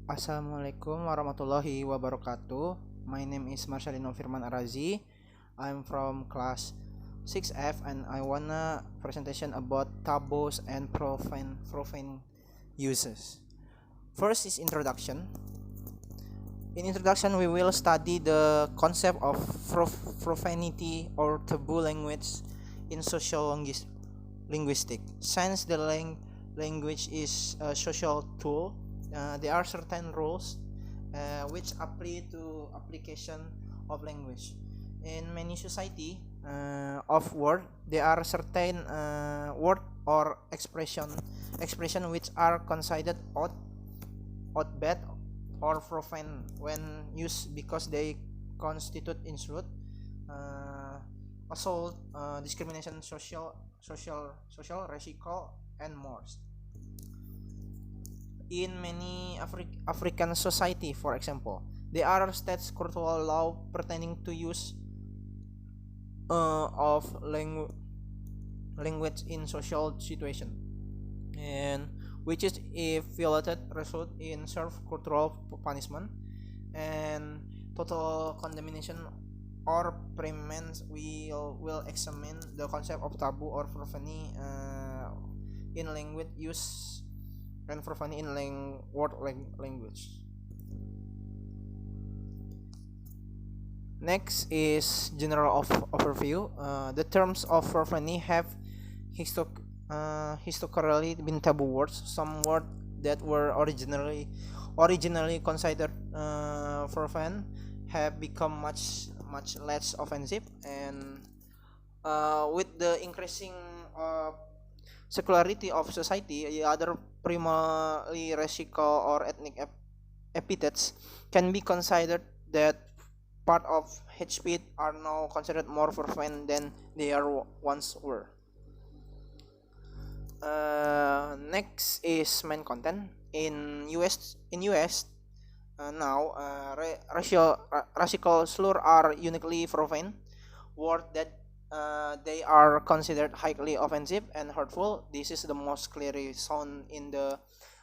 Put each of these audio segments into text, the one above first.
Assalamualaikum warahmatullahi wabarakatuh. My name is Marcelino Firman Arazi. I'm from class 6F and I wanna presentation about taboos and profane uses. First is introduction. In introduction, we will study the concept of profanity or taboo language in social linguistic. Since the language is a social tool, there are certain rules which apply to application of language. In many society of word, there are certain word or expression which are considered odd, bad, or profane when used because they constitute insult, assault, discrimination, racial, and more. In many African society, for example, there are states cultural law pertaining to use of language in social situation, and which is if violated result in serve cultural punishment and total condemnation or premiums. We will examine the concept of taboo or profanity in language use and profanity in language. Next is general overview. The terms of profanity have historically been taboo words. Some words that were originally considered profane have become much less offensive, and with the increasing secularity of society, the other primarily racial or ethnic epithets can be considered that part of hate speech are now considered more profane than they once were. Next is main content. In US now, racial slur are uniquely profane word that they are considered highly offensive and hurtful. This is the most clearly shown in the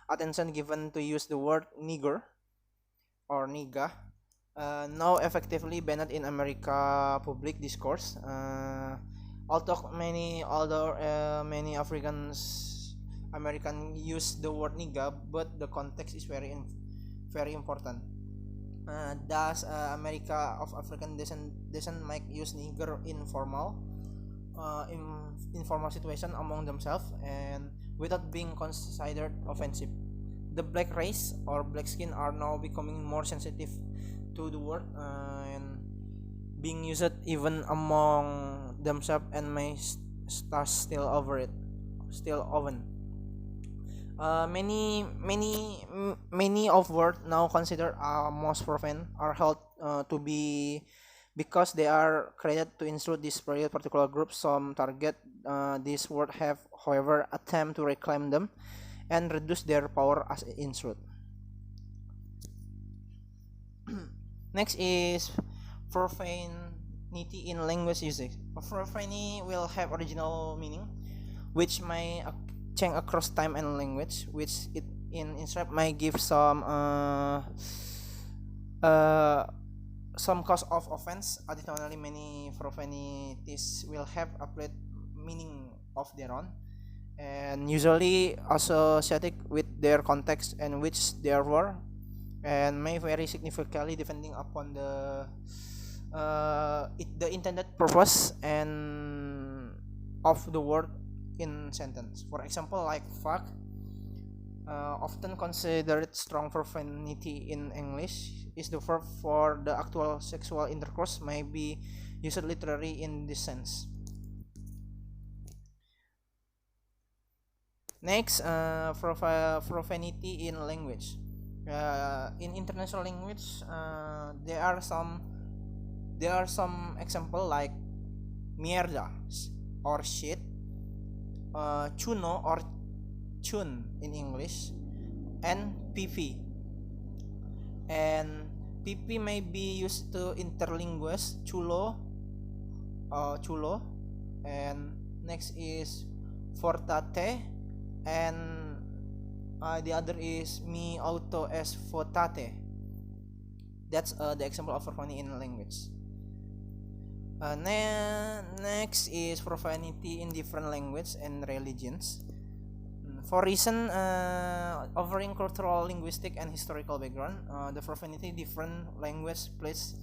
attention given to use the word nigger or niga, now effectively banned in America public discourse. Although many American use the word nigga, but the context is very important. Thus, America of African descent might use nigger in informal situation among themselves and without being considered offensive. The black race or black skin are now becoming more sensitive to the word and being used even among themselves and may start still often. Many of words now considered most profane are held to be because they are created to insult this particular group. Some target this word have, however, attempt to reclaim them and reduce their power as insult. Next is profanity in language usage. Profanity will have original meaning, which may change across time and language, which it in instead may give some cause of offense. Additionally, many profanities will have a meaning of their own, and usually associated with their context and which they were, and may vary significantly depending upon the intended purpose and of the word in sentence. For example, like fuck, often considered strong profanity in English, is the verb for the actual sexual intercourse, may be used literally in this sense. Next, profanity in language. In international language, there are some example like mierda or shit, chuno or chun in English, and pp. And pp may be used to interlinguists chulo, and next is fortate and The other is mi auto es votate. That's the example of profanity in language. Next is profanity in different languages and religions. For reason offering cultural, linguistic, and historical background, the profanity different language place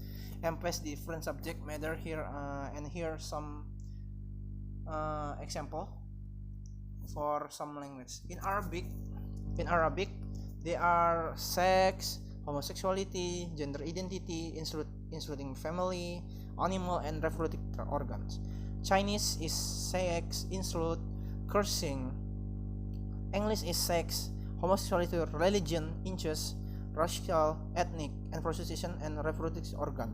emphasis different subject matter here, and here some example for some language. In Arabic, they are sex, homosexuality, gender identity, including family, animal, and reproductive organs. Chinese is sex, include cursing. English is sex, homosexuality, religion, incest, racial, ethnic, and prostitution and reproductive organ.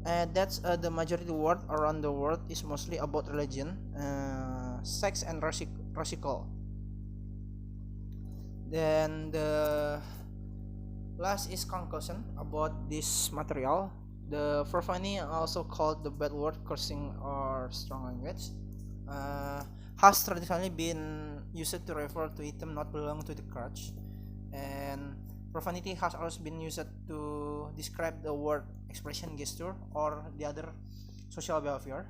That's the majority word around the world is mostly about religion, sex, and racial. Then the last is conclusion about this material. The profanity, also called the bad word, cursing, or strong language, has traditionally been used to refer to item not belong to the church, and profanity has also been used to describe the word, expression, gesture, or the other social behavior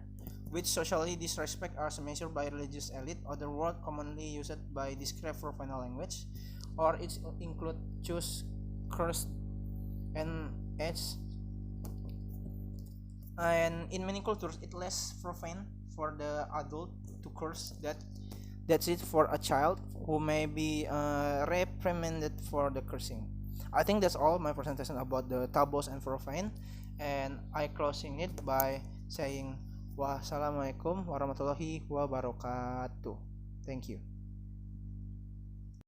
which socially disrespect are measured by religious elite. Other word commonly used by describe profane language, or it include choose, curse, and edge. And in many cultures, it less profane for the adult to curse that's it for a child who may be reprimanded for the cursing. I think that's all my presentation about the taboos and profane, and I closing it by saying wassalamualaikum warahmatullahi wabarakatuh. Thank you.